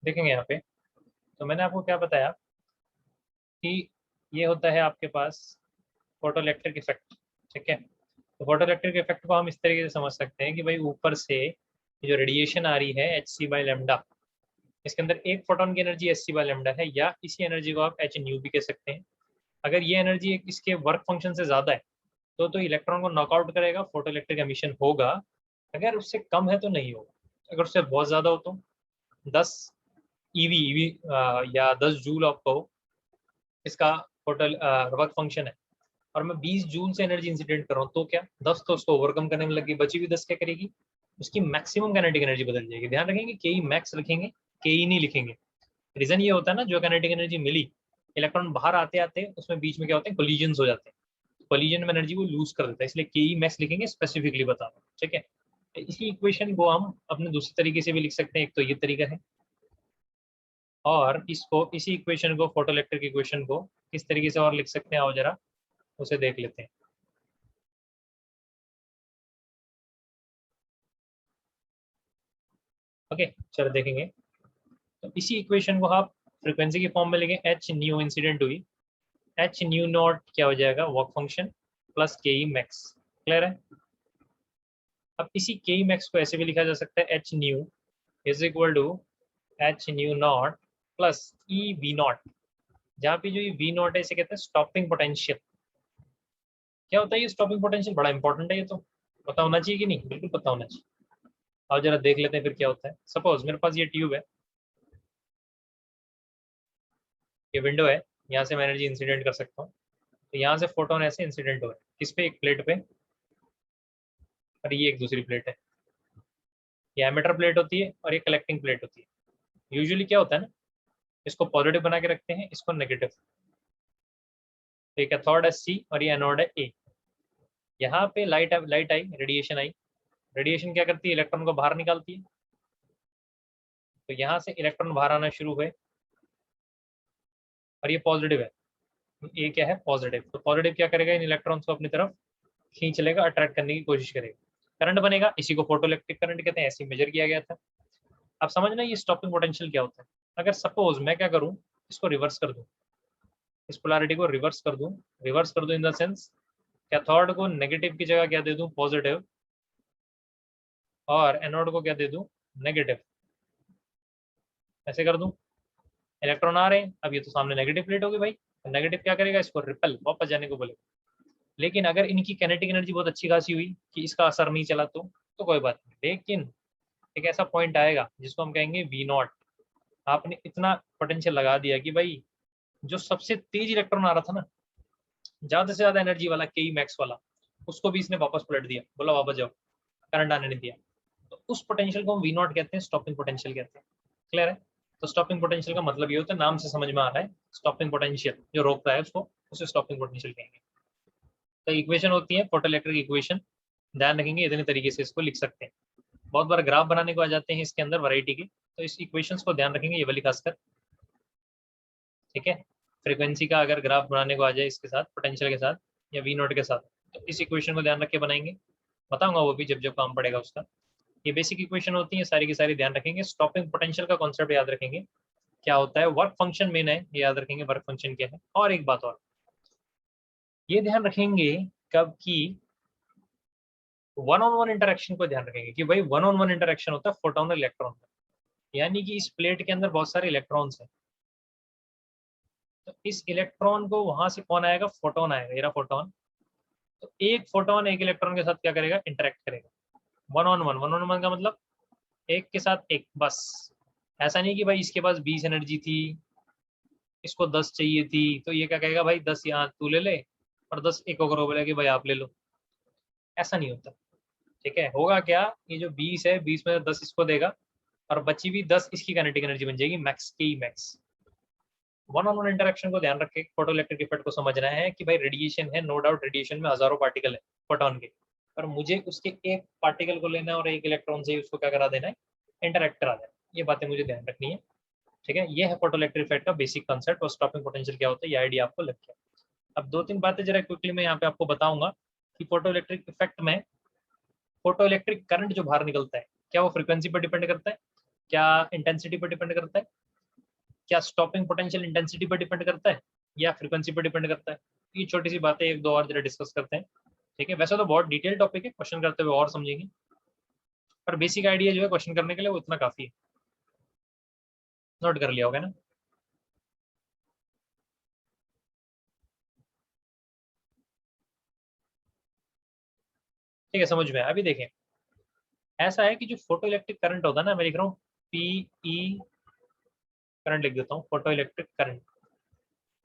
देखेंगे यहाँ पे, तो मैंने आपको क्या बताया कि ये होता है आपके पास फोटो इलेक्ट्रिक इफेक्ट। ठीक है, तो फोटो इलेक्ट्रिक इफेक्ट को हम इस तरीके से समझ सकते हैं कि भाई ऊपर से जो रेडिएशन आ रही है एच सी बाई लेमडा, इसके अंदर एक फोटोन की energy H C by lambda है, या इसी एनर्जी को आप एच न्यू भी कह सकते हैं। अगर ये एनर्जी इसके वर्क फंक्शन से ज़्यादा है तो इलेक्ट्रॉन को नॉकआउट करेगा, फोटो इलेक्ट्रिक एमिशन होगा। अगर उससे कम है तो नहीं होगा। अगर उससे बहुत ज़्यादा हो तो 10 ईवी ईवी या 10 जूल आपको इसका फोटो वर्क फंक्शन है, और मैं 20 जूल से एनर्जी इंसिडेंट कर रहा हूँ, तो क्या 10 तो उसको ओवरकम करने में लगी, बची हुई 10 क्या करेगी, उसकी मैक्सिमम काइनेटिक एनर्जी बदल जाएगी। ध्यान रखेंगे के ई मैक्स लिखेंगे, के ई नहीं लिखेंगे। रीजन ये होता है ना, जो काइनेटिक एनर्जी मिली, इलेक्ट्रॉन बाहर आते आते उसमें बीच में क्या होते हैं, कोलिजन हो जाते हैं, कोलिजन में एनर्जी वो लूज कर देता है, इसलिए के ई मैक्स लिखेंगे, स्पेसिफिकली बता रहा हूँ। ठीक है, इसी इक्वेशन को हम अपने दूसरे तरीके से भी लिख सकते हैं। एक तो ये तरीका है, और इसको इसी इक्वेशन को, फोटो इलेक्ट्रिक इक्वेशन को किस तरीके से और लिख सकते हैं, आओ जरा उसे देख लेते हैं। ओके, चलो देखेंगे। तो इसी इक्वेशन को आप फ्रीक्वेंसी के फॉर्म में लेंगे, एच न्यू इंसिडेंट हुई, एच न्यू नॉट क्या हो जाएगा, वर्क फंक्शन प्लस के ई मैक्स। क्लियर है। अब इसी के ई मैक्स को ऐसे भी लिखा जा सकता है, H nu is equal to H nu naught plus E V naught, जहाँ पे जो ये वी नॉट है इसे कहते हैं स्टॉपिंग पोटेंशियल। क्या होता है ये स्टॉपिंग पोटेंशियल, बड़ा इंपॉर्टेंट है ये, तो पता होना चाहिए कि नहीं, बिल्कुल पता होना चाहिए। और जरा देख लेते हैं फिर क्या होता है। सपोज मेरे पास ये ट्यूब है, ये विंडो है, यहाँ से मैं एनर्जी इंसिडेंट कर सकता हूँ। तो यहाँ से फोटोन ऐसे इंसिडेंट हो रहे हैं, किस पे, एक प्लेट पे, और ये एक दूसरी प्लेट है। ये एमिटर प्लेट होती है और ये कलेक्टिंग प्लेट होती है। यूजुअली क्या होता है ना, इसको पॉजिटिव बना के रखते हैं, इसको नेगेटिव। तो ये कैथोड है सी और ये एनोड है ए। यहाँ पे लाइट आई, रेडिएशन आई, रेडिएशन क्या करती है, इलेक्ट्रॉन को बाहर निकालती है। तो यहाँ से इलेक्ट्रॉन बाहर आना शुरू हुए, और ये पॉजिटिव है, ये क्या है, पॉजिटिव। तो पॉजिटिव क्या करेगा, इन इलेक्ट्रॉन्स को अपनी तरफ खींच लेगा, अट्रैक्ट करने की कोशिश करेगा, करंट बनेगा, इसी को फोटो इलेक्ट्रिक करंट कहते हैं, ऐसे मेजर किया गया था। अब समझना ये स्टॉपिंग पोटेंशियल क्या होता है। अगर सपोज मैं क्या करूं, इसको रिवर्स कर दूं, इस पोलैरिटी को रिवर्स कर दूं, इन द सेंस कैथोड को नेगेटिव की जगह क्या दे दूं, पॉजिटिव, और एनोड को क्या दे दूं, नेगेटिव, ऐसे कर दूं। इलेक्ट्रॉन आ रहे हैं, अब ये तो सामने नेगेटिव प्लेट होगी भाई, तो नेगेटिव क्या करेगा, इसको रिपेल, वापस जाने को बोलेगा। लेकिन अगर इनकी काइनेटिक एनर्जी बहुत अच्छी खासी हुई कि इसका असर नहीं चला, तो कोई बात नहीं। लेकिन एक ऐसा पॉइंट आएगा जिसको हम कहेंगे वी नॉट, आपने इतना पोटेंशियल लगा दिया कि भाई जो सबसे तेज इलेक्ट्रॉन आ रहा था ना, ज्यादा से ज्यादा एनर्जी वाला, के ई मैक्स वाला, उसको भी इसने वापस पलट दिया, बोला वापस जाओ, करंट आने नहीं दिया। तो उस पोटेंशियल को हम वी नॉट कहते हैं, स्टॉपिंग पोटेंशियल कहते हैं। क्लियर है। तो स्टॉपिंग पोटेंशियल का मतलब ये होता है, नाम से समझ में आ रहा है, स्टॉपिंग पोटेंशियल जो रोकता है उसको, उसे स्टॉपिंग पोटेंशियल कहेंगे। तो इक्वेशन होती है फोटो इलेक्ट्रिक इक्वेशन, ध्यान रखेंगे इतने तरीके से इसको लिख सकते हैं। बहुत बार ग्राफ बनाने को आ जाते हैं इसके अंदर वैरायटी के, तो इस इक्वेशंस को ध्यान रखेंगे, ये वाली खासकर। ठीक है, फ्रीक्वेंसी का अगर ग्राफ बनाने को आ जाए इसके साथ, पोटेंशियल के साथ या वी नोट के साथ, तो इस इक्वेशन को ध्यान रख के बनाएंगे, बताऊंगा वो भी जब जब काम पड़ेगा उसका। ये बेसिक इक्वेशन होती है, सारी की सारी ध्यान रखेंगे। स्टॉपिंग पोटेंशियल का कॉन्सेप्ट याद रखेंगे, क्या होता है, वर्क फंक्शन मेन है, ये याद रखेंगे वर्क फंक्शन क्या है। और एक बात और ये ध्यान रखेंगे, कब की, वन ऑन वन इंटरेक्शन को ध्यान रखेंगे कि भाई वन ऑन वन इंटरेक्शन होता है फोटोन और इलेक्ट्रॉन का, यानी कि इस प्लेट के अंदर बहुत सारे इलेक्ट्रॉन्स हैं, तो इस इलेक्ट्रॉन को वहां से कौन आएगा, फोटोन आएगा, ये रहा फोटोन। तो एक फोटोन एक इलेक्ट्रॉन के साथ क्या करेगा, इंटरेक्ट करेगा, one on one. One on one का मतलब एक के साथ एक, बस। ऐसा नहीं कि भाई इसके पास 20 एनर्जी थी, इसको 10 चाहिए थी, तो ये क्या कहेगा, भाई 10 यहाँ तू ले ले, और 10 एक और को बोलेगा कि भाई आप ले लो। ऐसा नहीं होता। ठीक है, होगा क्या, ये जो 20 है, 20 में 10 इसको देगा, और बची हुई 10 इसकी काइनेटिक एनर्जी बन जाएगी मैक्स, के max. One on one interaction को ध्यान रख के फोटो इलेक्ट्रिक इफेक्ट को समझना है कि भाई रेडिएशन है, नो डाउट रेडिएशन में हजारों पार्टिकल है फोटोन के, पर मुझे उसके एक पार्टिकल को लेना है और एक इलेक्ट्रॉन से उसको क्या करा देना है, इंटरेक्ट करा देना है। ये बातें मुझे ध्यान रखनी है। ठीक है, ये है फोटो इलेक्ट्रिक इफेक्ट का बेसिक कंसेप्ट, और स्टॉपिंग पोटेंशियल क्या होता है, ये आइडिया आपको लग गया। अब दो तीन बातें जरा क्विकली मैं यहाँ पे आपको बताऊंगा कि फोटो इलेक्ट्रिक इफेक्ट में फोटो इलेक्ट्रिक करंट जो बाहर निकलता है, क्या वो फ्रीक्वेंसी पर डिपेंड करता है, क्या इंटेंसिटी पर डिपेंड करता है? क्या स्टॉपिंग पोटेंशियल इंटेंसिटी पर डिपेंड करता है या फ्रीक्वेंसी पर डिपेंड करता है? ये छोटी सी बातें एक दो और जरा डिस्कस करते हैं, ठीक है। वैसे तो बहुत डिटेल टॉपिक है, क्वेश्चन करते हुए और समझेंगे, पर बेसिक आइडिया जो है क्वेश्चन करने के लिए वो इतना काफी है। नोट कर लिया होगा ना? ठीक है, समझ में। अभी देखें, ऐसा है कि जो फोटो इलेक्ट्रिक करंट होता है ना, मैं लिख रहा हूँ पीई करंट, लिख देता हूँ photo electric current.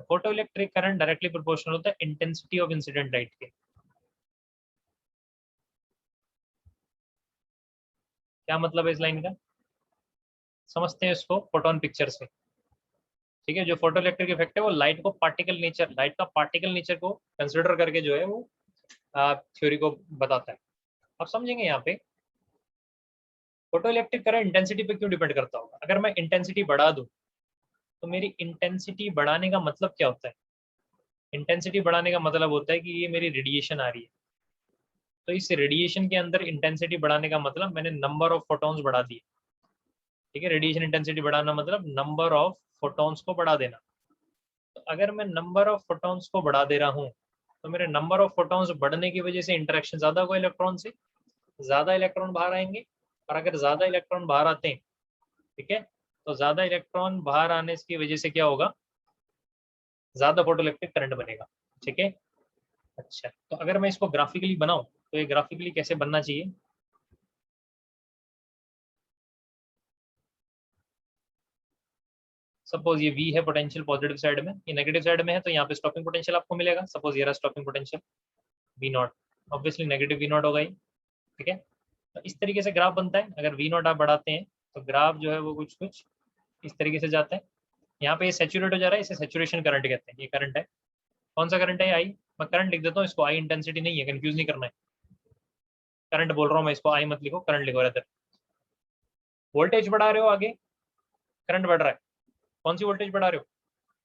Photo electric current directly proportional होता है इंटेंसिटी ऑफ इंसिडेंट लाइट के। क्या मतलब है इस लाइन का? समझते हैं इसको फोटोन पिक्चर से, ठीक है। जो फोटो इलेक्ट्रिक इफेक्ट है वो लाइट को पार्टिकल नेचर, लाइट का पार्टिकल नेचर को कंसिडर करके जो है वो थ्योरी को बताता है। अब समझेंगे यहाँ पे फोटो इलेक्ट्रिक करंट इंटेंसिटी पे क्यों डिपेंड करता होगा। अगर मैं इंटेंसिटी बढ़ा दूं तो मेरी इंटेंसिटी बढ़ाने का मतलब क्या होता है? इंटेंसिटी बढ़ाने का मतलब होता है कि ये मेरी रेडिएशन आ रही है, तो इस रेडिएशन के अंदर इंटेंसिटी बढ़ाने का मतलब मैंने नंबर ऑफ फोटॉन्स बढ़ा दिए, ठीक है। रेडिएशन इंटेंसिटी बढ़ाना मतलब नंबर ऑफ फोटॉन्स को बढ़ा देना। तो अगर मैं नंबर ऑफ फोटॉन्स को बढ़ा दे रहा हूँ तो मेरे नंबर ऑफ फोटॉन्स बढ़ने की वजह से इंटरेक्शन ज्यादा होगा इलेक्ट्रॉन से, ज्यादा इलेक्ट्रॉन बाहर आएंगे। और अगर ज्यादा इलेक्ट्रॉन बाहर आते हैं, ठीक है, तो ज्यादा इलेक्ट्रॉन बाहर आने की वजह से क्या होगा? ज्यादा फोटो इलेक्ट्रिक करंट बनेगा, ठीक है। अच्छा, तो अगर मैं इसको ग्राफिकली बनाऊं तो ये ग्राफिकली कैसे बनना चाहिए? सपोज ये V है पोटेंशियल पॉजिटिव साइड में, ये नेगेटिव साइड में है, तो यहाँ पे स्टॉपिंग पोटेंशियल आपको मिलेगा। सपोज ये रहा stopping potential V not, obviously negative V not होगा ही, ठीक है। तो इस तरीके से ग्राफ बनता है। अगर V नॉट आप बढ़ाते हैं तो ग्राफ जो है वो कुछ कुछ इस तरीके से जाता है। यहाँ पे ये सेचुरेट हो जा रहा है, इसे सेचुरेशन करंट कहते हैं। ये करंट है, कौन सा करंट है? आई। मैं करंट लिख देता हूँ, इसको आई इंटेंसिटी नहीं है, कंफ्यूज नहीं करना है। करंट बोल रहा हूँ मैं, इसको आई मत लिखो, करंट लिखो रहता है। वोल्टेज बढ़ा रहे हो आगे, करंट बढ़ रहा है। कौन सी वोल्टेज बढ़ा रहे हो?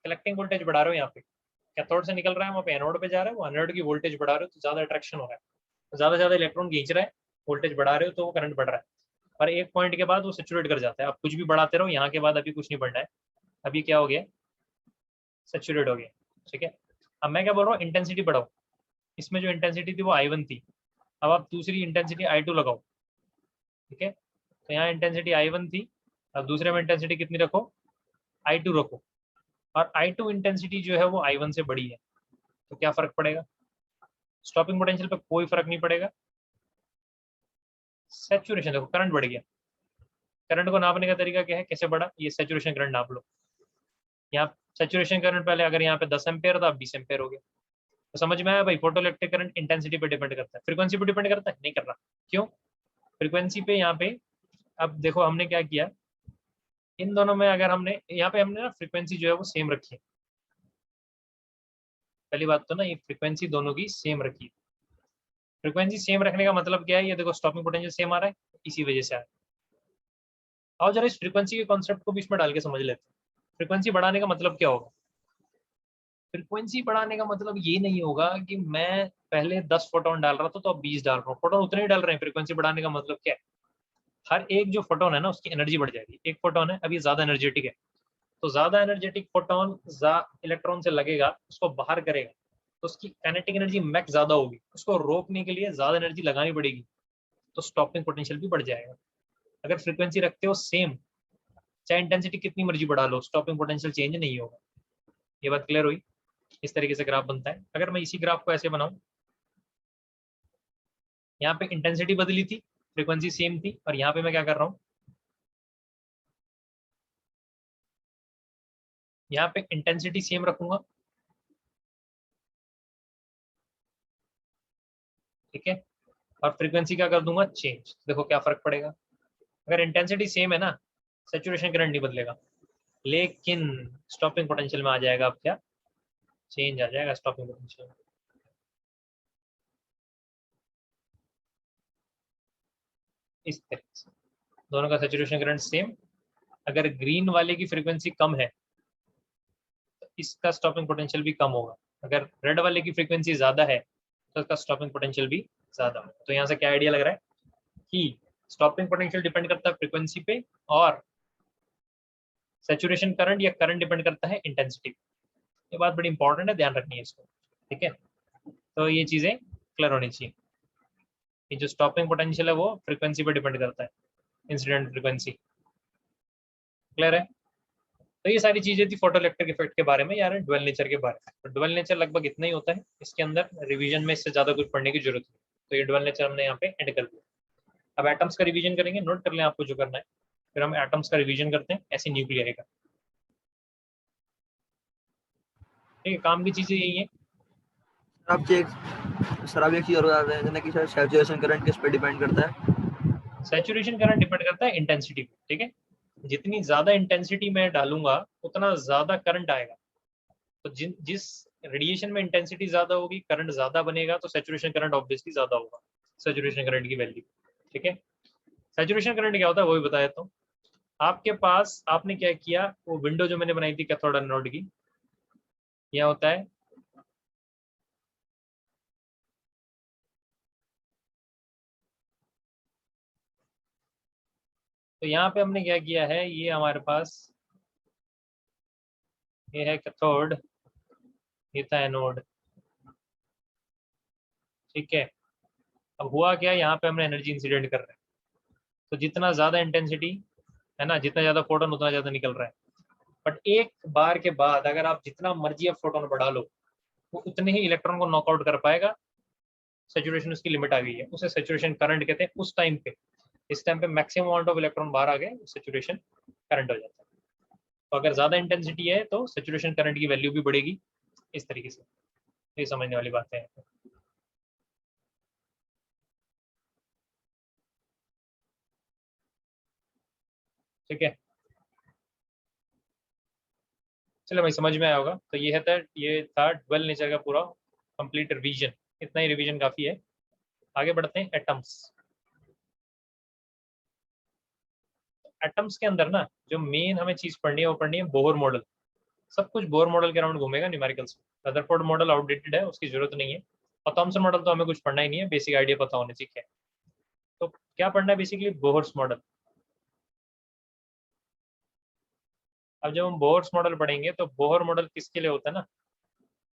कलेक्टिंग वोल्टेज बढ़ा रहे हो। यहाँ पे कैथोड से निकल रहा है, वहाँ पे एनोड पे जा रहा है, वो एनोड की वोल्टेज बढ़ा रहे हो तो ज्यादा अट्रैक्शन हो रहा है, ज्यादा ज्यादा इलेक्ट्रॉन खींच रहा है। वोल्टेज बढ़ा रहे हो तो वो करंट बढ़ रहा है। पर एक पॉइंट के बाद वो सेचुरेट कर जाता है। आप कुछ भी बढ़ाते रहो, यहाँ के बाद अभी कुछ नहीं बढ़ना है। अभी क्या हो गया? सेचुरेट हो गया, ठीक है। अब मैं क्या बोल रहा हूँ, इंटेंसिटी बढ़ाओ। इसमें जो इंटेंसिटी थी वो I1 थी, अब आप दूसरी इंटेंसिटी I2 लगाओ, ठीक है। तो यहाँ इंटेंसिटी I1 थी, अब दूसरे में इंटेंसिटी कितनी रखो? I2 रखो। और I2 इंटेंसिटी जो है वो I1 से बड़ी है, तो क्या फर्क पड़ेगा? स्टॉपिंग पोटेंशियल पे कोई फर्क नहीं पड़ेगा। सेचुरेशन देखो, करंट बढ़ गया। करंट को नापने का तरीका क्या है, कैसे बढ़ा? ये सेचुरेशन करंट नाप लो। यहाँ सेचुरेशन करंट पहले अगर यहाँ पे 10 एम्पेयर था, अब 20 एम्पेयर हो गया। तो समझ में आया भाई, फोटो इलेक्ट्रिक करंट इंटेंसिटी पे डिपेंड करता है, फ्रीक्वेंसी पे डिपेंड करता है? नहीं कर रहा। क्यों? फ्रीक्वेंसी पे यहाँ पे, अब देखो हमने क्या किया, इन दोनों में अगर हमने यहाँ पे हमने ना फ्रीक्वेंसी जो है वो सेम रखी है। पहली बात तो ना, ये फ्रीक्वेंसी दोनों की सेम रखी है। फ्रीक्वेंसी सेम रखने का मतलब क्या है? ये देखो स्टॉपिंग पोटेंशियल सेम आ रहा है, इसी वजह से आ रहा है। और जरा इस फ्रीक्वेंसी के कॉन्सेप्ट को भी इसमें डाल के समझ लेते हैं। फ्रीक्वेंसी बढ़ाने का मतलब क्या होगा? फ्रीक्वेंसी बढ़ाने का मतलब ये नहीं होगा कि मैं पहले 10 फोटोन डाल रहा था तो अब 20 डाल रहा हूँ, फोटोन उतने ही डाल रहे हैं। फ्रीक्वेंसी बढ़ाने का मतलब क्या है? हर एक जो फोटोन है ना उसकी एनर्जी बढ़ जाएगी। एक फोटोन है अभी ज्यादा एनर्जेटिक है, तो ज्यादा एनर्जेटिक फोटोन इलेक्ट्रॉन से लगेगा, उसको बाहर करेगा, तो उसकी काइनेटिक एनर्जी मैक्स ज्यादा होगी। उसको रोकने के लिए ज्यादा एनर्जी लगानी पड़ेगी, तो स्टॉपिंग पोटेंशियल भी बढ़ जाएगा। अगर फ्रीक्वेंसी रखते हो सेम, चाहे इंटेंसिटी कितनी मर्जी बढ़ा लो, स्टॉपिंग पोटेंशियल चेंज नहीं होगा। ये बात क्लियर हुई? इस तरीके से ग्राफ बनता है। अगर मैं इसी ग्राफ को ऐसे बनाऊं, यहाँ पे इंटेंसिटी बदली थी, फ्रीक्वेंसी सेम थी, और यहाँ पे मैं क्या कर रहा हूँ, यहाँ पे इंटेंसिटी सेम रखूंगा, ठीक है, और फ्रीक्वेंसी क्या कर दूंगा, चेंज। देखो क्या फर्क पड़ेगा। अगर इंटेंसिटी सेम है ना, सेचुरेशन करंट नहीं बदलेगा, लेकिन स्टॉपिंग पोटेंशियल में आ जाएगा। अब क्या चेंज आ जाएगा स्टॉपिंग पोटेंशियल में, इस तरीके से। दोनों का सेचुरेशन करंट सेम। अगर ग्रीन वाले की फ्रीक्वेंसी कम है तो इसका स्टॉपिंग पोटेंशियल भी कम होगा। अगर रेड वाले की फ्रीक्वेंसी ज्यादा है तो इसका स्टॉपिंग पोटेंशियल भी ज्यादा होगा। तो यहाँ से क्या आइडिया लग रहा है कि स्टॉपिंग पोटेंशियल डिपेंड करता है फ्रीक्वेंसी पे और सैचुरेशन करंट या करंट डिपेंड करता है इंटेंसिटी। ये बात बड़ी इंपॉर्टेंट है, ध्यान रखनी है इसको, ठीक है। तो ये चीजें क्लियर होनी चाहिए। ये जो स्टॉपिंग पोटेंशियल है वो फ्रीक्वेंसी पर डिपेंड करता है, इंसिडेंट फ्रीक्वेंसी। क्लियर है? तो ये सारी चीजें थी फोटो इलेक्ट्रिक इफेक्ट के बारे में यार, ड्वेल नेचर के बारे में। तो ड्वेल नेचर लगभग इतना ही होता है, इसके अंदर रिवीजन में इससे ज्यादा कुछ पढ़ने की जरूरत नहीं। तो ये ड्वेल नेचर हमने यहाँ पे एंड कर दिया। अब एटम्स का रिवीजन करेंगे, नोट कर लें आपको जो करना है, फिर हम एटम्स का रिवीजन करते हैं, ऐसे न्यूक्लियर का। ठीक है, काम की चीजें यही है। आप एक चीज और बता रहे हैं कि सैचुरेशन करंट किस पे डिपेंड करता है? सैचुरेशन करंट डिपेंड करता है इंटेंसिटी पे, ठीक है। जितनी ज्यादा इंटेंसिटी मैं डालूंगा उतना ज्यादा करंट आएगा। तो जिस रेडिएशन में इंटेंसिटी ज्यादा होगी, करंट ज्यादा बनेगा, तो सैचुरेशन करंट ऑब्वियसली ज्यादा होगा, सैचुरेशन करंट की वैल्यू। ठीक है, सैचुरेशन करंट क्या होता है वो भी बता देता हूँ। आपके पास आपने क्या किया, वो विंडो जो मैंने बनाई थी कैथोड एनोड की, यह होता है तो यहाँ पे हमने क्या किया है, ये हमारे पास ये है कैथोड, ये था एनोड। ठीक है, अब हुआ क्या, यहाँ पे हमने एनर्जी इंसिडेंट कर रहे हैं। तो जितना ज्यादा इंटेंसिटी है ना, जितना ज्यादा फोटोन उतना ज्यादा निकल रहा है। बट एक बार के बाद अगर आप जितना मर्जी अब फोटोन बढ़ा लो, वो उतने ही इलेक्ट्रॉन को नॉकआउट कर पाएगा। सैचुरेशन उसकी लिमिट आ गई है, उसे सैचुरेशन करंट कहते हैं। उस टाइम पे, इस टाइम पे मैक्सिमम अमाउंट ऑफ इलेक्ट्रॉन बाहर आ गए, सैचुरेशन करंट हो जाता है। तो अगर ज्यादा इंटेंसिटी है तो सैचुरेशन करंट की वैल्यू भी बढ़ेगी, इस तरीके से। ये समझने वाली बात है। ठीक है, चलो भाई समझ में आया होगा। तो ये था ड्वेल नेचर का पूरा कंप्लीट रिवीजन। इतना ही रिवीजन काफी है। आगे बढ़ते हैं एटम्स। एटम्स के अंदर ना जो मेन हमें चीज पढ़नी है वो पढ़नी है बोहर मॉडल। सब कुछ बोहर मॉडल के अराउंड घूमेगा, न्यूमेरिकल्स। रदरफोर्ड मॉडल आउटडेटेड है, उसकी जरूरत नहीं है। और थॉमसन मॉडल तो हमें कुछ पढ़ना ही नहीं है, बेसिक आइडिया पता होने चाहिए। तो क्या पढ़ना है बेसिकली, बोहर्स मॉडल। अब जब हम बोहर्स मॉडल पढ़ेंगे तो बोहर मॉडल किसके लिए होता है ना,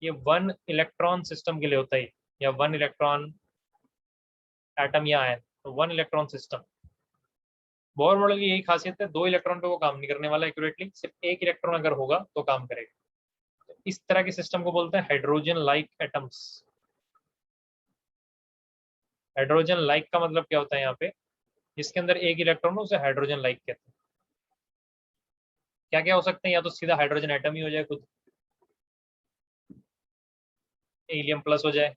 ये वन इलेक्ट्रॉन सिस्टम के लिए होता है, या वन इलेक्ट्रॉन एटम या आयन, तो one electron system. Bohr model की यही खासियत है, दो इलेक्ट्रॉन पे वो काम नहीं करने वाला एक्यूरेटली, सिर्फ एक इलेक्ट्रॉन अगर होगा तो काम करेगा। तो इस तरह के सिस्टम को बोलते हैं hydrogen like atoms. Hydrogen like का मतलब क्या होता है, यहाँ पे जिसके अंदर एक इलेक्ट्रॉन हो उसे हाइड्रोजन लाइक कहते हैं। क्या क्या हो सकते हैं, या तो सीधा हाइड्रोजन एटम ही हो जाए खुद, हीलियम प्लस हो जाए,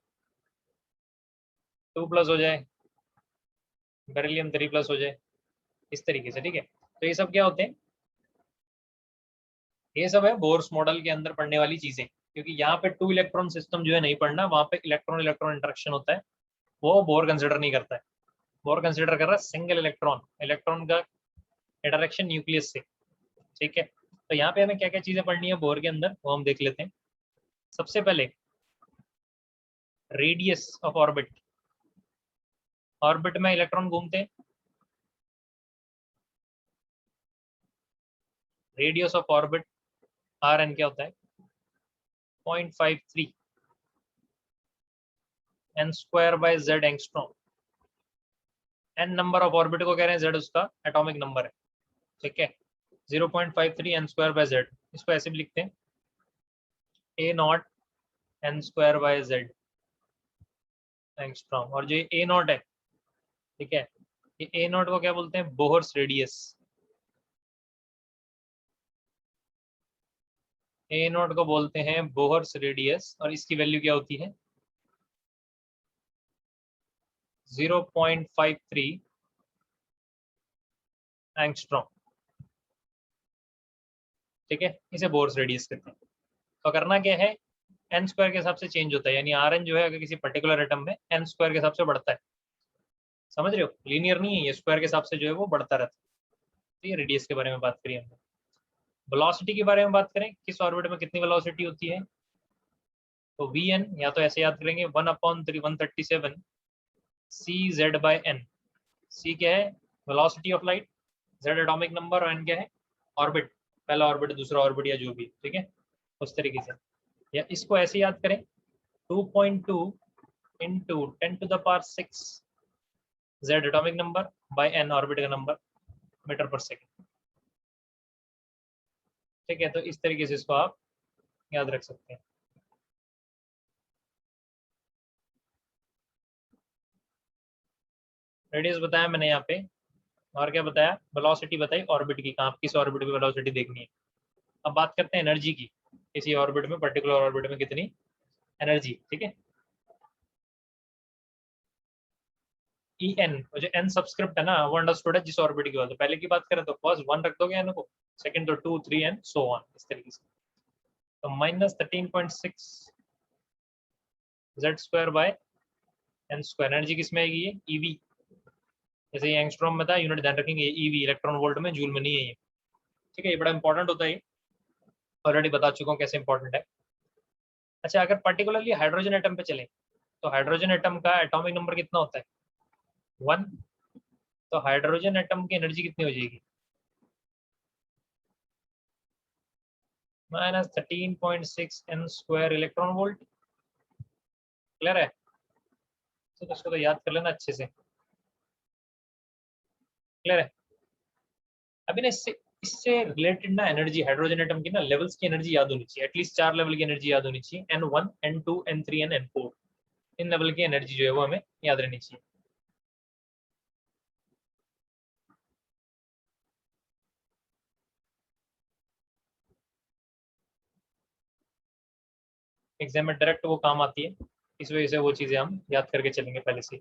2 प्लस हो जाए, बेरिलियम 3 प्लस हो जाए, इस तरीके से। ठीक है, तो ये सब क्या होते हैं, ये सब है बोर्स मॉडल के अंदर पढ़ने वाली चीजें। क्योंकि यहाँ पे 2 इलेक्ट्रॉन सिस्टम जो है नहीं पढ़ना, वहाँ पे इलेक्ट्रॉन इलेक्ट्रॉन इंटरेक्शन होता है, वो बोर कंसिडर नहीं करता है। बोर कंसिडर कर रहा है सिंगल इलेक्ट्रॉन, इलेक्ट्रॉन का इंटरेक्शन न्यूक्लियस से। ठीक है, तो यहाँ पे हमें क्या क्या चीजें पढ़नी है बोर के अंदर, वो हम देख लेते हैं। सबसे पहले रेडियस ऑफ ऑर्बिट। ऑर्बिट में इलेक्ट्रॉन घूमते हैं, radius of orbit r n क्या होता है, 0.53 n square by Z angstrom. N number of orbit को कह रहे हैं, जेड उसका एटॉमिक नंबर है। ठीक है, 0.53 एन स्क्वायर बाय जेड, इसको ऐसे भी लिखते हैं A naught N square by Z angstrom. और जो ए नॉट है, ठीक है, ये ए नॉट को क्या बोलते हैं, बोहर्स रेडियस। ए नॉट को बोलते हैं बोहर्स रेडियस, और इसकी वैल्यू क्या होती है, 0.53 एंगस्ट्रॉम। ठीक है, इसे बोहर्स रेडियस कहते हैं। तो करना क्या है, एन स्क्वायर के हिसाब से चेंज होता है, यानी आर एन जो है अगर किसी पर्टिकुलर एटम में एन स्क्वायर के हिसाब से बढ़ता है। समझ रहे हो, लीनियर नहीं है ये, स्क्वायर के हिसाब से जो है वो बढ़ता रहता है। तो ये रेडियस के बारे में बात करिए हमने। वेलोसिटी के बारे में बात करें, किस ऑर्बिट में कितनी वेलोसिटी होती है, तो वी एन, या तो ऐसे याद करेंगे 1/137 सी जेड बाय एन। सी क्या है, velocity of light, Z atomic number, और एन क्या है, ऑर्बिट पहला ऑर्बिट दूसरा ऑर्बिट या जो भी, ठीक है, उस तरीके से। या इसको ऐसे याद करें 2.2 into 10 to the power 6 z atomic number by n orbit का नंबर मीटर पर सेकेंड। ठीक है, तो इस तरीके से इसको आप याद रख सकते हैं। रेडियस बताया मैंने यहाँ पे, और क्या बताया, वेलोसिटी बताई ऑर्बिट की, कहाँ किस ऑर्बिट की वेलोसिटी देखनी है। अब बात करते हैं एनर्जी की, किसी ऑर्बिट में, पर्टिकुलर ऑर्बिट में कितनी एनर्जी, ठीक है। ई एन, जो एन सब्सक्रिप्ट है ना, वो अंडरस्टूड है जिस ऑर्बिट की बात है। पहले की बात करें तो फर्स्ट 1 रख दोगे एन को, सेकंड तो 2 3 एंड सो ऑन, इस तरीके से। तो -13.6 z square by n square, energy किसमें आएगी ये, ईवी। जैसे ये एंगस्ट्रॉम में था, यूनिट ध्यान रखेंगे, ईवी इलेक्ट्रॉन वोल्ट में, जूल में नहीं है ये, ठीक है। ये बड़ा इंपॉर्टेंट होता है, ऑलरेडी बता चुका हूँ कैसे इंपॉर्टेंट है। अच्छा, अगर पर्टिकुलरली हाइड्रोजन एटम पे चले तो हाइड्रोजन एटम का एटॉमिक नंबर कितना होता है, 1। तो हाइड्रोजन एटम की एनर्जी कितनी हो जाएगी, -13.6 n square electron volt. Clear है, तो इसको तो याद कर लेना अच्छे से। क्लियर है। अभी ना इससे इससे रिलेटेड ना एनर्जी हाइड्रोजन एटम की ना लेवल्स की एनर्जी याद होनी चाहिए, एटलीस्ट 4 लेवल की एनर्जी याद होनी चाहिए, n1 n2 n3 and n4। In level की एनर्जी जो है वो हमें याद रहनी चाहिए। एग्जाम में डायरेक्ट वो काम आती है, इस वजह से वो चीजें हम याद करके चलेंगे पहले से।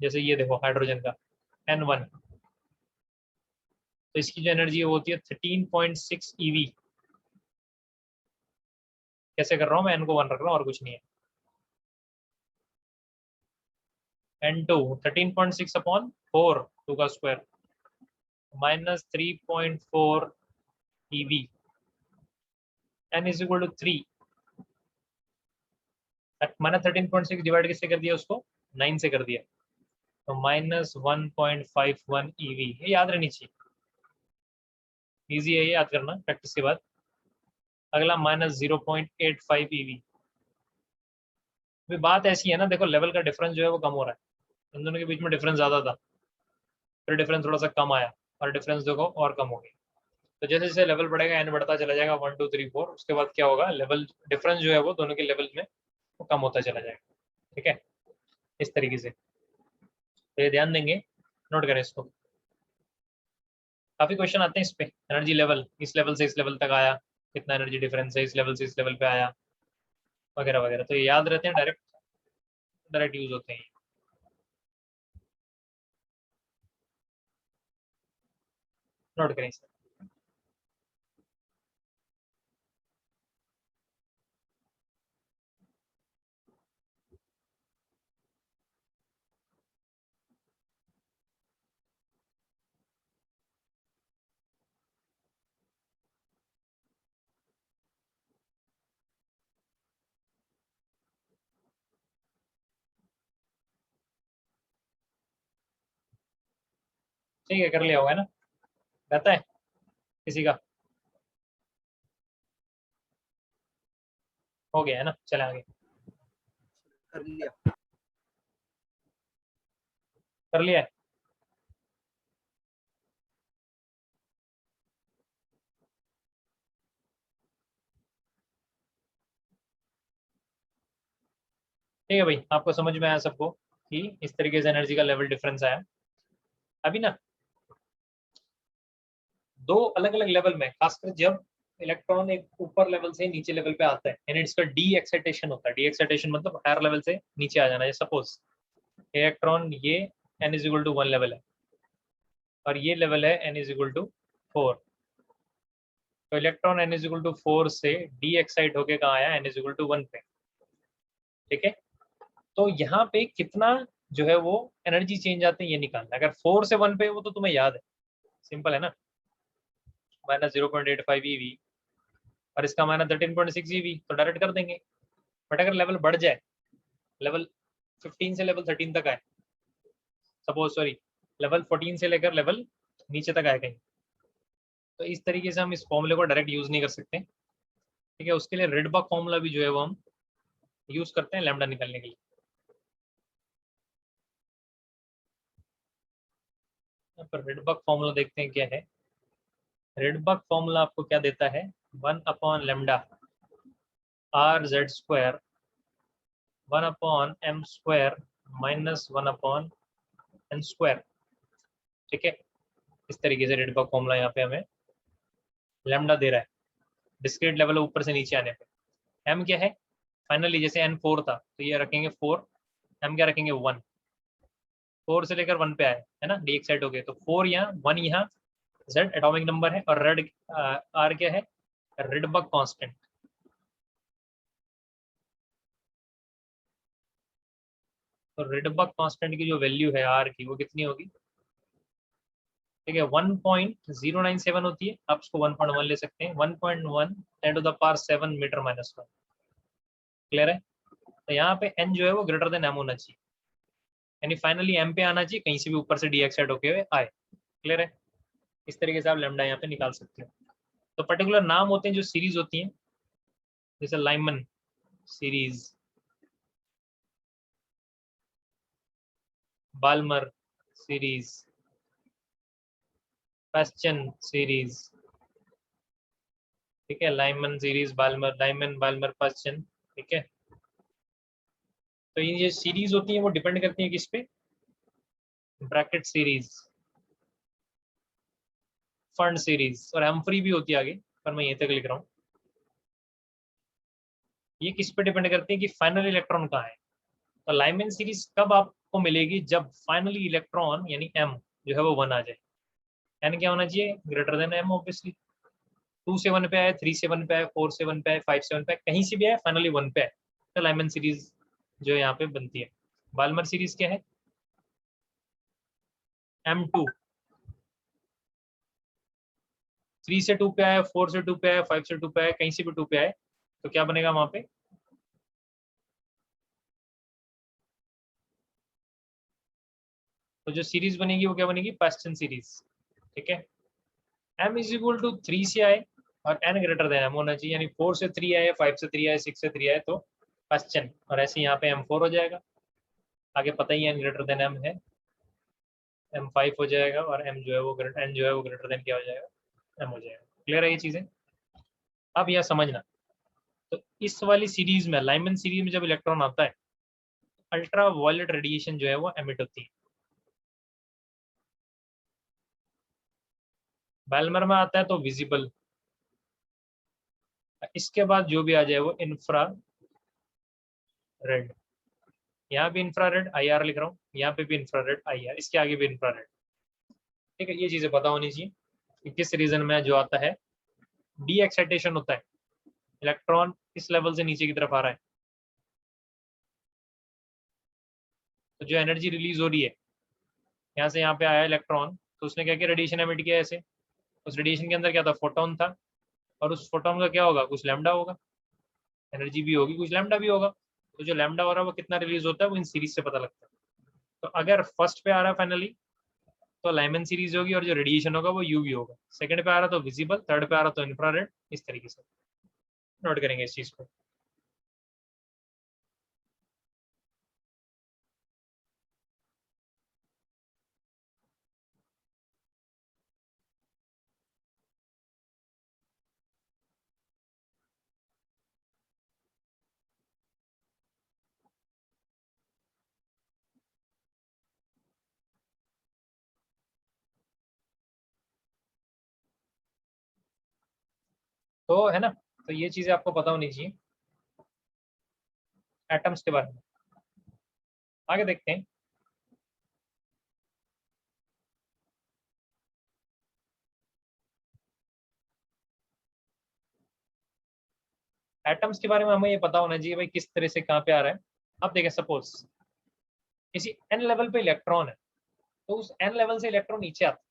जैसे ये देखो हाइड्रोजन का n1, तो इसकी जो एनर्जी होती है 13.6 eV। कैसे कर रहा हूँ मैं, n को 1 रख रहा हूँ और कुछ नहीं है। n2 13.6 अपॉन 4, 2 का square, -3.4 eV। n is equal to 3, -13.6 divide किससे कर दिया, उसको 9 से कर दिया, तो -1.51 eV। ये याद रहनी चाहिए, इजी है ये याद करना प्रैक्टिस के बाद। अगला -0.85 eV। बात ऐसी है ना, देखो लेवल का डिफरेंस जो है वो कम हो रहा है, इन दोनों के बीच में डिफरेंस ज्यादा था, फिर डिफरेंस थोड़ा सा कम आया, और डिफरेंस देखो और कम हो गया। तो जैसे जैसे लेवल बढ़ेगा एन बढ़ता चला जाएगा, 1 2 3 4, उसके बाद क्या होगा, लेवल डिफरेंस जो है वो दोनों के लेवल में वो कम होता चला जाएगा, ठीक है, इस तरीके से। तो ये ध्यान देंगे, नोट करें इसको। काफी क्वेश्चन आते हैं इस पे, एनर्जी लेवल इस लेवल से इस लेवल तक आया, कितना एनर्जी डिफरेंस है, इस लेवल से इस लेवल पे आया, वगैरह वगैरह। तो ये याद रहते हैं, डायरेक्ट डायरेक्ट यूज होते हैं। नोट करें इसे। ठीक है, कर लिया होगा ना, रहता है किसी का, हो गया है ना, चले आगे। कर लिया। कर लिया है। ठीक है भाई, आपको समझ में आया सबको कि इस तरीके से एनर्जी का लेवल डिफरेंस आया। अभी ना दो अलग अलग लेवल में, खासकर जब इलेक्ट्रॉन एक ऊपर लेवल से नीचे लेवल पे आता है, यानी इसका डी एक्साइटेशन होता है। डी एक्साइटेशन मतलब हायर लेवल से नीचे आ जाना है। सपोज इलेक्ट्रॉन ये n is equal to 1 level है, और ये लेवल है n इज इक्वल टू 4। तो electron n is equal to 4 से डी एक्साइट होके कहाँ आया, n इज इक्वल टू 1 पे, ठीक है। तो यहाँ पे कितना जो है वो एनर्जी चेंज आते हैं ये निकालना। अगर 4 से 1 पे वो तो तुम्हें याद है, सिंपल है ना, -0.85 eV, और इसका -13.6 eV, तो डायरेक्ट कर देंगे। बट अगर लेवल बढ़ जाए, लेवल 15 से लेवल 13 तक आए, सपोज सॉरी लेवल 14 से लेकर लेवल नीचे तक आए कहीं, तो इस तरीके से हम इस फॉर्मूले को डायरेक्ट यूज नहीं कर सकते, ठीक है। उसके लिए रिडबर्ग फॉर्मूला भी जो है वो हम यूज करते हैं लैम्डा निकालने के लिए। यहाँ पर रिडबर्ग फॉर्मूला देखते हैं क्या है। रिडबर्ग फॉर्मूला आपको क्या देता है, 1/λ are Z square 1/m² minus 1/n², ठीक है। इस तरीके से रिडबर्ग फॉर्मूला यहाँ पे हमें लैम्डा दे रहा है डिस्क्रीट लेवल ऊपर से नीचे आने पे। m क्या है, फाइनली जैसे n4 था तो ये रखेंगे 4, m क्या रखेंगे 1, 4 से लेकर 1 पे आए है ना, डी एक्साइट हो गए तो 4 यहाँ 1 यहाँ, z एटॉमिक नंबर है और रेड r क्या है, रिडबर्ग कांस्टेंट। तो रिडबर्ग कांस्टेंट की जो वैल्यू है r की वो कितनी होगी, ठीक है 1.097 होती है, आप उसको 1.1 ले सकते हैं, 1.1 10⁻7 मीटर माइनस 1, क्लियर है। तो यहाँ पे n जो है वो ग्रेटर देन m होना चाहिए, यानी फाइनली m पे आना चाहिए, कहीं से भी ऊपर से डी एक्साइट होके हुए आए, क्लियर है। इस तरीके से आप लैम्डा यहाँ पे निकाल सकते हो। तो पर्टिकुलर नाम होते हैं जो सीरीज होती हैं, जैसे Lyman series, Balmer series, Paschen series, ठीक है, Lyman series, Balmer, Lyman, Balmer, Paschen, ठीक है। तो ये सीरीज होती है वो डिपेंड करती है किस पे, ब्रैकेट सीरीज, फंड सीरीज और एम्फ्री भी होती है आगे, पर मैं ये तक लिख रहा हूँ। ये किस पे डिपेंड करती है कि फाइनल इलेक्ट्रॉन कहाँ है। तो लाइमन सीरीज कब आपको मिलेगी, जब फाइनली इलेक्ट्रॉन यानी m जो है वो 1 आ जाए। n क्या होना चाहिए, ग्रेटर देन m ऑब्वियसली। 2 से 1 पे आए, 3 से 1 पे आए, 4 से 1 पे आए, 5 से 1 पे आए, कहीं से भी आए फाइनली 1 पे आए, तो लाइमन सीरीज जो यहाँ पे बनती है। बाल्मर सीरीज क्या है, m2, 3 से 2 पे आए, 4 से 2 पे आए, 5 से 2 पे आए, कहीं से भी 2 पे आए, तो क्या बनेगा वहां पे, तो जो सीरीज बनेगी वो क्या बनेगी, पास्चन सीरीज, ठीक है। m इज इक्वल टू 3 से आए और n ग्रेटर देन m होना चाहिए, यानी 4 से 3 आए, 5 से 3 आए, 6 से 3 आए तो पास्चन, और ऐसे यहाँ पे m4 हो जाएगा। आगे पता ही है n ग्रेटर देन m है, m5 हो जाएगा और m जो है वो n जो है वो ग्रेटर देन क्या हो जाएगा, m हो जाएगा। क्लियर है ये चीजें। अब यह समझना, तो इस वाली सीरीज में, लाइमन सीरीज में जब इलेक्ट्रॉन आता है, अल्ट्रा वायलेट रेडिएशन जो है वो एमिट होती है। बाल्मर में आता है तो विजिबल, इसके बाद जो भी आ जाए वो इंफ्रा रेड, यहाँ भी इंफ्रारेड IR लिख रहा हूँ, यहाँ पे भी इंफ्रारेड IR, इसके आगे भी इंफ्रारेड, ठीक है। ये चीजें पता होनी चाहिए कि किस रीजन में जो आता है डी एक्साइटेशन होता है, इलेक्ट्रॉन इस लेवल से नीचे की तरफ आ रहा है, तो जो एनर्जी रिलीज हो रही है यहाँ से यहाँ पे आया इलेक्ट्रॉन, तो उसने क्या किया, रेडिएशन एमिट किया ऐसे, उस रेडिएशन के अंदर क्या था, फोटोन था, और उस फोटोन का क्या होगा, कुछ लैम्डा होगा, एनर्जी भी होगी, कुछ लैम्डा भी होगा। तो जो लैम्डा हो रहा है वो कितना रिलीज होता है वो इन सीरीज से पता लगता है। तो अगर फर्स्ट पे आ रहा है फाइनली तो लाइमन सीरीज होगी, और जो रेडिएशन होगा वो यूवी होगा, सेकंड पे आ रहा तो विजिबल, थर्ड पे आ रहा तो इंफ्रारेड, इस तरीके से नोट करेंगे इस चीज को। तो है ना, तो ये चीजें आपको पता होनी चाहिए एटम्स के बारे में। आगे देखते हैं, एटम्स के बारे में हमें ये पता होना चाहिए भाई किस तरह से कहाँ पे आ रहा है। अब देखें, सपोज किसी n लेवल पे इलेक्ट्रॉन है, तो उस n लेवल से इलेक्ट्रॉन नीचे आता है,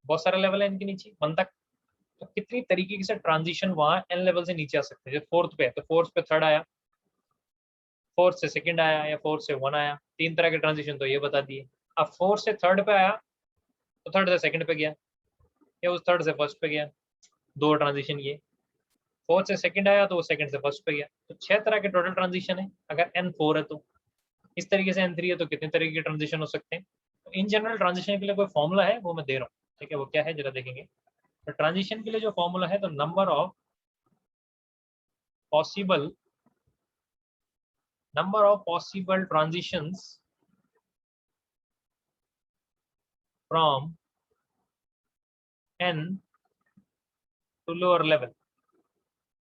बहुत सारे लेवल है इनके नीचे 1 तक, तो कितनी तरीके से ट्रांजिशन वहां n लेवल से नीचे आ सकते हैं। जैसे फोर्थ पे है तो फोर्थ पे थर्ड आया, फोर्थ से सेकंड आया, या फोर्थ से 1 आया, 3 तरह के ट्रांजिशन तो ये बता दिए। अब फोर्थ से थर्ड पे आया तो थर्ड से सेकंड पे गया, या उस थर्ड से फर्स्ट पे गया, 2 ट्रांजिशन किए। फोर्थ से सेकंड आया तो वो सेकंड से फर्स्ट पे गया। तो 6 तरह के टोटल ट्रांजिशन है। अगर n4 है तो इस तरीके से n3 है तो कितने तरीके के ट्रांजिशन हो सकते हैं। तो इन जनरल ट्रांजिशन के लिए कोई फॉर्मूला है वो मैं दे रहा हूँ, ठीक है, वो क्या है जरा देखेंगे। तो ट्रांजिशन के लिए जो फॉर्मूला है, तो number of possible transitions from n to lower level.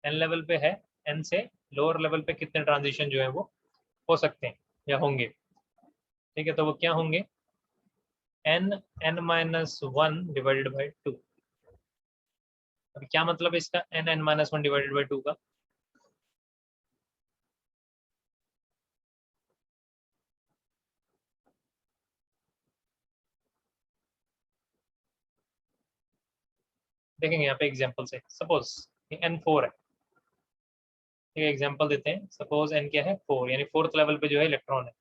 n level पे है, n से लोअर लेवल पे कितने ट्रांजिशन जो है वो हो सकते हैं या होंगे, ठीक है। तो वो क्या होंगे, n-1 डिवाइडेड बाई 2। अभी क्या मतलब है इसका, n-1 डिवाइडेड बाई 2 का? देखेंगे यहाँ पे एग्जांपल से। सपोज n4 है, ठीक है, एग्जांपल देते हैं। सपोज n क्या है, 4, यानी फोर्थ लेवल पे जो है इलेक्ट्रॉन है।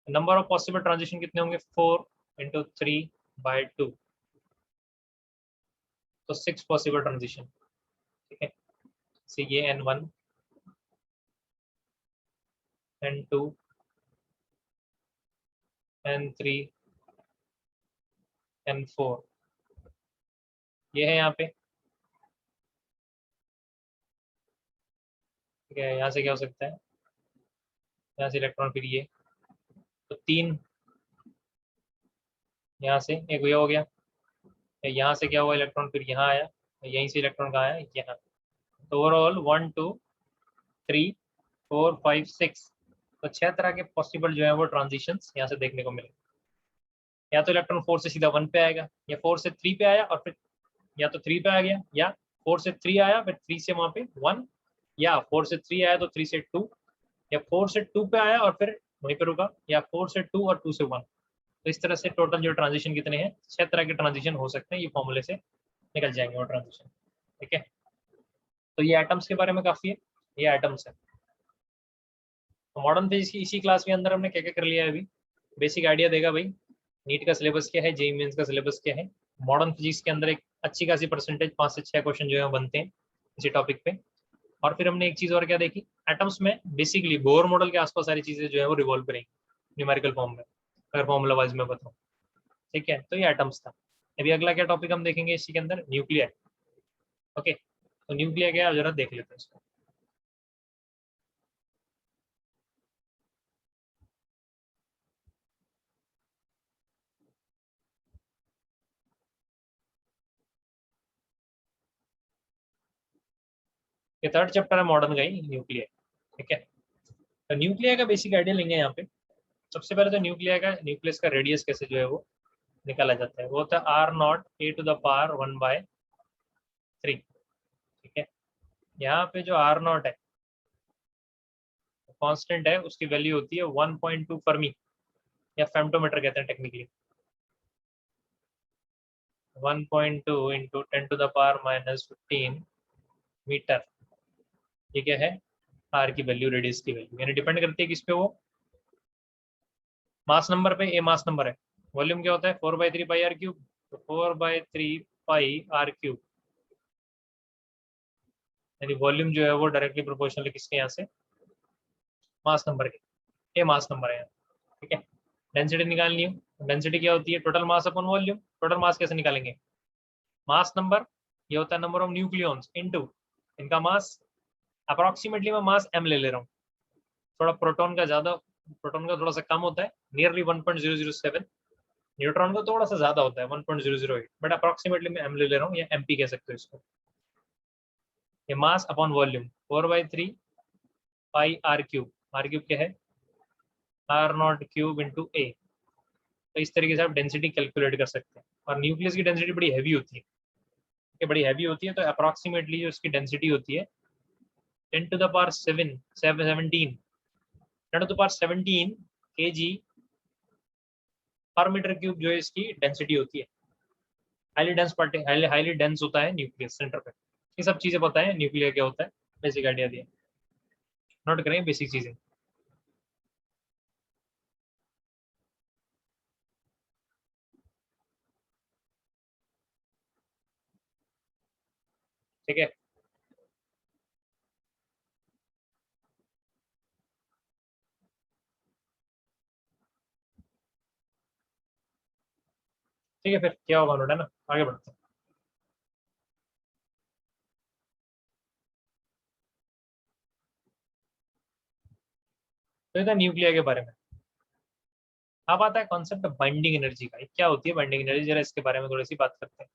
नंबर ऑफ पॉसिबल ट्रांजिशन कितने होंगे, 4 इंटू 3 बाई 2, तो 6 पॉसिबल ट्रांजिशन, ठीक है। से ये n1, n2, n3, n4 ये है यहाँ पे, ठीक है। यहाँ से क्या हो सकता है, यहाँ से इलेक्ट्रॉन फिर ये, तो 3 यहाँ से एक ये हो गया। यहाँ से क्या हुआ, इलेक्ट्रॉन फिर यहाँ आया, यहीं से इलेक्ट्रॉन कहाँ आया, यहाँ। तो ओवरऑल 1 2 3 4 5 6, तो 6 तरह के पॉसिबल जो है वो ट्रांजिशंस यहाँ से देखने को मिले। या तो इलेक्ट्रॉन 4 से सीधा 1 पे आएगा, या 4 से 3 पे आया और फिर या तो 3 पे आ गया, या 4 से 3 आया फिर 3 से वहाँ पे 1, या 4 से 3 आया तो 3 से 2, या 4 से 2 पे आया और फिर वहीं पे रुका, या 4 से 2 और 2 से 1। तो इस तरह से टोटल जो ट्रांजिशन कितने हैं, 6 तरह के ट्रांजिशन हो सकते हैं। ये फॉर्मूले से निकल जाएंगे वो ट्रांजिशन, ठीक है। तो ये एटम्स के बारे में काफी है, ये एटम्स है। तो मॉडर्न फिजिक्स की इसी क्लास के अंदर हमने क्या क्या कर लिया है अभी, बेसिक आइडिया देगा भाई नीट का सिलेबस क्या है, जेईई मेंस का सिलेबस क्या है। मॉडर्न फिजिक्स के अंदर एक अच्छी खासी परसेंटेज 5 से 6 क्वेश्चन जो है बनते हैं इसी टॉपिक पे। और फिर हमने एक चीज और क्या देखी, एटम्स में बेसिकली बोर मॉडल के आसपास सारी चीजें जो है वो रिवॉल्व करेंगी न्यूमेरिकल फॉर्म में, अगर फॉर्मूला वाइज में बताऊँ, ठीक है। तो ये एटम्स था। अभी अगला क्या टॉपिक हम देखेंगे इसी के अंदर, न्यूक्लियर। ओके, तो न्यूक्लियर क्या है जरा देख लेते हैं इसको। ये थर्ड चैप्टर है मॉडर्न का ही, न्यूक्लियर, ठीक है। तो न्यूक्लियर का बेसिक आइडिया लेंगे यहाँ पे। सबसे पहले तो न्यूक्लियर का, न्यूक्लियस का रेडियस कैसे जो है वो निकाला जाता है, वो होता है r0 a⁻1/3, ठीक है। यहाँ पे जो r0 है कांस्टेंट है, उसकी वैल्यू होती है 1.2 फर्मी, या फेम्टोमीटर कहते हैं टेक्निकली। 1.2 इंटू 10⁻⁻15 मीटर, ये क्या है, आर की वैल्यू, रेडियस की वैल्यू, यानी डिपेंड करती है किस पे, वो मास नंबर पे। ए मास नंबर है, वॉल्यूम क्या होता है 4/3 πr3, तो 4/3 πr3, यानी वॉल्यूम जो है वो डायरेक्टली प्रोपोर्शनल है किसके, यहाँ से मास नंबर के। ए मास नंबर है यहाँ, ठीक है। डेंसिटी निकालनी हो, डेंसिटी क्या होती है, total mass upon volume. Total mass कैसे निकालेंगे, मास नंबर, ये होता है नंबर ऑफ न्यूक्लियॉन्स इनटू इनका मास। अप्रोक्सीमेटली मैं मास m ले रहा हूँ, थोड़ा प्रोटॉन का ज्यादा, प्रोटॉन का थोड़ा सा कम होता है, नियरली 1.007। न्यूट्रॉन का थोड़ा सा ज्यादा होता है 1.008, बट अप्रोक्सीमेटली मैं m ले रहा हूँ, या mp कह सकते हो इसको। ये mass upon volume 4/3 πr3, r cube क्या है, r0 इंटू a। तो इस तरीके से आप डेंसिटी कैलकुलेट कर सकते हैं। और न्यूक्लियस की डेंसिटी बड़ी हैवी होती है, ये बड़ी हैवी होती है, तो अप्रोक्सीमेटली जो इसकी डेंसिटी होती है 10⁻17 kg पर मीटर क्यूब जो है इसकी डेंसिटी होती है। Highly dense party, highly dense होता है न्यूक्लियस सेंटर पे। ये सब चीजें पता है न्यूक्लियर क्या होता है, बेसिक आइडिया दिया, नोट करें बेसिक चीजें। ठीक है। ठीक है, फिर क्या होगा नोट, है ना, आगे बढ़ते हैं। तो ये था न्यूक्लियर के बारे में। अब आता है कॉन्सेप्ट बाइंडिंग एनर्जी का। क्या होती है बाइंडिंग एनर्जी, जरा इसके बारे में थोड़ी सी बात करते हैं।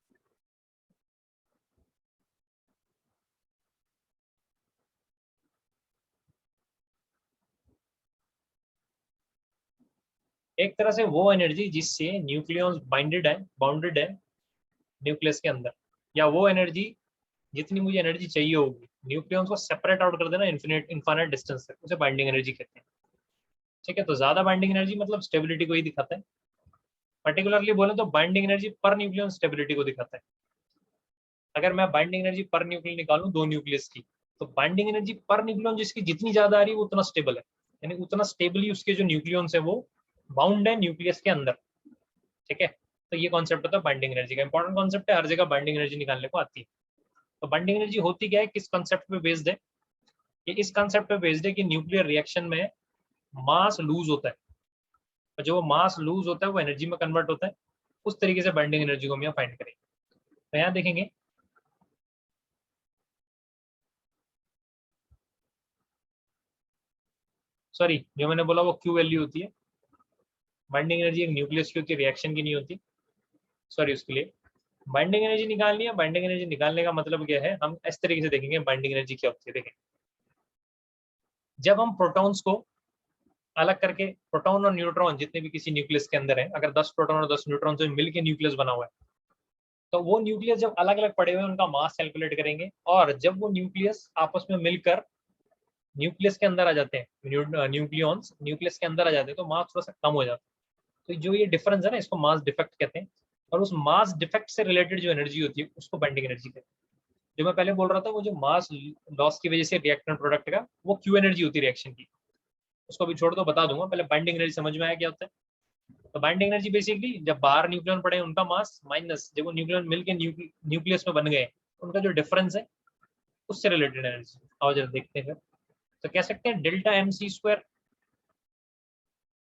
एक तरह से वो एनर्जी जिससे न्यूक्लियॉन्स बाउंडेड है न्यूक्लियस के अंदर, या वो एनर्जी जितनी मुझे एनर्जी चाहिए होगी न्यूक्लियॉन्स को सेपरेट आउट कर देना इन्फिनिट डिस्टेंस तक, उसे बाइंडिंग एनर्जी कहते हैं। ठीक है, तो ज्यादा बाइंडिंग एनर्जी मतलब स्टेबिलिटी को ही दिखाता है। पर्टिकुलरली बोले तो binding energy per nucleon stability को दिखाता है। अगर मैं बाइंडिंग एनर्जी पर न्यूक्लियन निकालूं दो न्यूक्लियस की, तो बाइंडिंग एनर्जी पर न्यूक्लियन जिसकी जितनी ज्यादा आ रही है वो उतना स्टेबल है, यानी उतना स्टेबली उसके जो न्यूक्लियंस है वो बाउंड है न्यूक्लियस के अंदर। ठीक है, तो ये कॉन्सेप्ट होता है बाइंडिंग एनर्जी का। इंपॉर्टेंट कॉन्सेप्ट है, हर जगह बाइंडिंग एनर्जी निकालने को आती है। तो बाइंडिंग एनर्जी होती क्या है, किस कॉन्सेप्ट पे बेस्ड है? ये इस कॉन्सेप्ट पे बेस्ड है कि न्यूक्लियर रिएक्शन में मास लूज होता है, और जो मास लूज होता है वो एनर्जी में कन्वर्ट होता है। उस तरीके से बाइंडिंग एनर्जी को हम यहाँ फाइंड करेंगे। तो यहाँ देखेंगे, सॉरी जो मैंने बोला वो क्यू वैल्यू होती है। बाइंडिंग एनर्जी एक न्यूक्लियस की होती है, रिएक्शन की नहीं होती। सॉरी, उसके लिए बाइंडिंग एनर्जी निकालनी है। बाइंडिंग एनर्जी निकालने का मतलब क्या है, हम इस तरीके से देखेंगे बाइंडिंग एनर्जी क्या होती है। देखें, जब हम प्रोटॉन्स को अलग करके, प्रोटॉन और न्यूट्रॉन जितने भी किसी न्यूक्लियस के अंदर है, अगर 10 प्रोटॉन और 10 न्यूट्रॉन से मिलकर न्यूक्लियस बना हुआ है, तो वो न्यूक्लियस जब अलग अलग पड़े हुए हैं उनका मास कैलकुलेट करेंगे, और जब वो न्यूक्लियस आपस में मिलकर न्यूक्लियस के अंदर आ जाते हैं, न्यूक्लियॉन्स न्यूक्लियस के अंदर आ जाते हैं, तो मास थोड़ा सा कम हो जाता है। तो जो ये डिफरेंस है ना, इसको मास डिफेक्ट कहते हैं। और उस मास डिफेक्ट से रिलेटेड जो एनर्जी होती है उसको बाइंडिंग एनर्जी कहते हैं। जो मैं पहले बोल रहा था, वो जो मास लॉस की वजह से रिएक्टेंट प्रोडक्ट का वो क्यू एनर्जी होती है रिएक्शन की, उसको भी छोड़ दो, बता दूंगा। पहले बाइंडिंग एनर्जी समझ में आया क्या होता है। तो बाइंडिंग एनर्जी बेसिकली जब बाहर न्यूक्लियन पड़े उनका मास माइनस जब वो न्यूक्लियन मिलकर न्यूक्लियस में बन गए उनका जो डिफरेंस है उससे रिलेटेड एनर्जी। और जब देखते हैं फिर, तो कह सकते हैं delta m c square.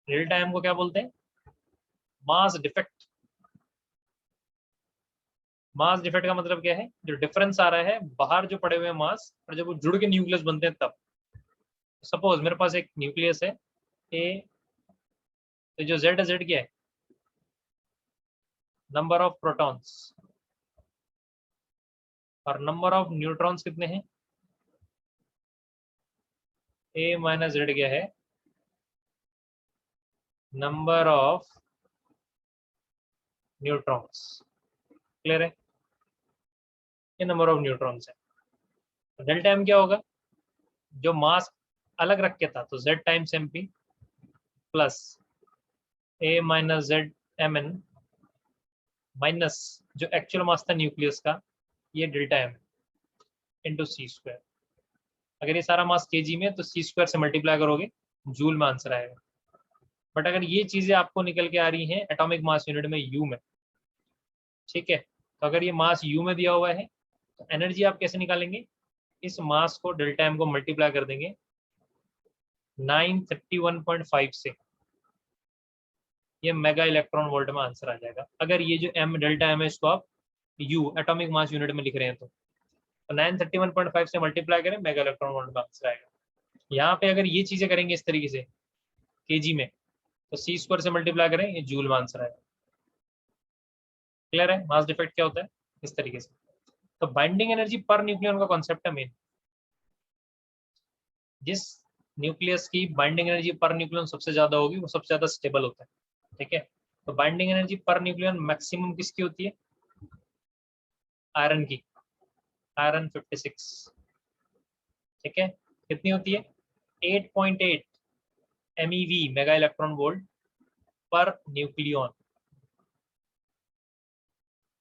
Delta m को क्या बोलते हैं? Mass defect. मास डिफेक्ट का मतलब क्या है, जो डिफरेंस आ रहा है बाहर जो पड़े हुए मास और जब वो जुड़ के न्यूक्लियस बनते हैं तब। सपोज मेरे पास एक न्यूक्लियस है ए, तो जो जेड है, जेड क्या है? Number of protons. और नंबर ऑफ न्यूट्रॉन्स कितने हैं? ए माइनस जेड क्या है? Number of neutrons. क्लियर है? ये नंबर ऑफ न्यूट्रॉन्स है। डेल्टा एम क्या होगा? जो मास अलग रख के था, तो Z times M P plus A minus Z M N minus जो एक्चुअल मास था न्यूक्लियस का, ये delta M into C square. अगर ये सारा मास केजी में, तो सी स्क्वायर से मल्टीप्लाई करोगे, जूल में आंसर आएगा। बट अगर ये चीजें आपको निकल के आ रही हैं एटॉमिक मास यूनिट में, यू में, ठीक है, तो अगर ये मास यू में दिया हुआ है, तो एनर्जी आप कैसे निकालेंगे? इस मास को डेल्टा एम को मल्टीप्लाई कर देंगे 931.5 से, ये मेगा इलेक्ट्रॉन वोल्ट में आंसर आ जाएगा। अगर ये जो एम डेल्टा एम है इसको आप यू एटॉमिक मास यूनिट में लिख रहे हैं, तो 931.5 से मल्टीप्लाई करें, मेगा इलेक्ट्रॉन वोल्ट में आंसर आएगा। यहाँ पे अगर ये चीजें करेंगे इस तरीके से केजी में, तो सी स्क्वायर से मल्टीप्लाई करें, ये जूल में आंसर आएगा। क्लियर है मास डिफेक्ट क्या होता है? इस तरीके से। तो बाइंडिंग एनर्जी पर न्यूक्लियन का कॉन्सेप्ट है मेन। जिस न्यूक्लियस की बाइंडिंग एनर्जी पर न्यूक्लियन सबसे ज्यादा होगी वो सबसे ज्यादा स्टेबल होता है। ठीक है, तो binding energy per nucleon maximum किसकी होती है? आयरन की, आयरन 56। ठीक है, कितनी होती है? 8.8 MeV mega electron volt per nucleon.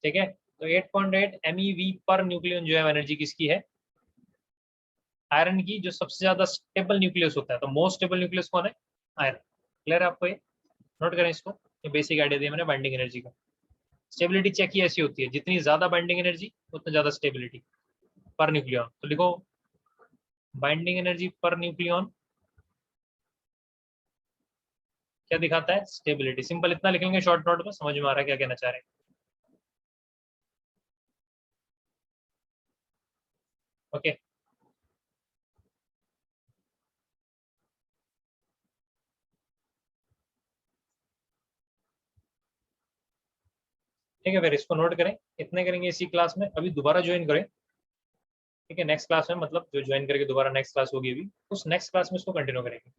ठीक है, तो 8.8 MeV पर न्यूक्लियन जो है एनर्जी किसकी है? आयरन की, जो सबसे ज्यादा स्टेबल न्यूक्लियस होता है। तो मोस्ट स्टेबल न्यूक्लियस कौन है? आयरन। क्लियर है आपको? ये नोट करें इसको, ये बेसिक आइडिया दिया मैंने बाइंडिंग एनर्जी का। स्टेबिलिटी चेक ही ऐसी होती है, जितनी ज्यादा बाइंडिंग एनर्जी उतना ज्यादा स्टेबिलिटी। पर न्यूक्लियन, तो लिखो बाइंडिंग एनर्जी पर न्यूक्लियन क्या दिखाता है, स्टेबिलिटी। सिंपल इतना लिखेंगे शॉर्ट नोट में, समझ में आ रहा है क्या कहना चाह रहे हैं। ओके ठीक है, फिर इसको नोट करें, इतने करेंगे इसी क्लास में। अभी दोबारा ज्वाइन करें, ठीक है, नेक्स्ट क्लास में, मतलब जो ज्वाइन करके दोबारा नेक्स्ट क्लास होगी अभी, उस नेक्स्ट क्लास में इसको कंटिन्यू करेंगे।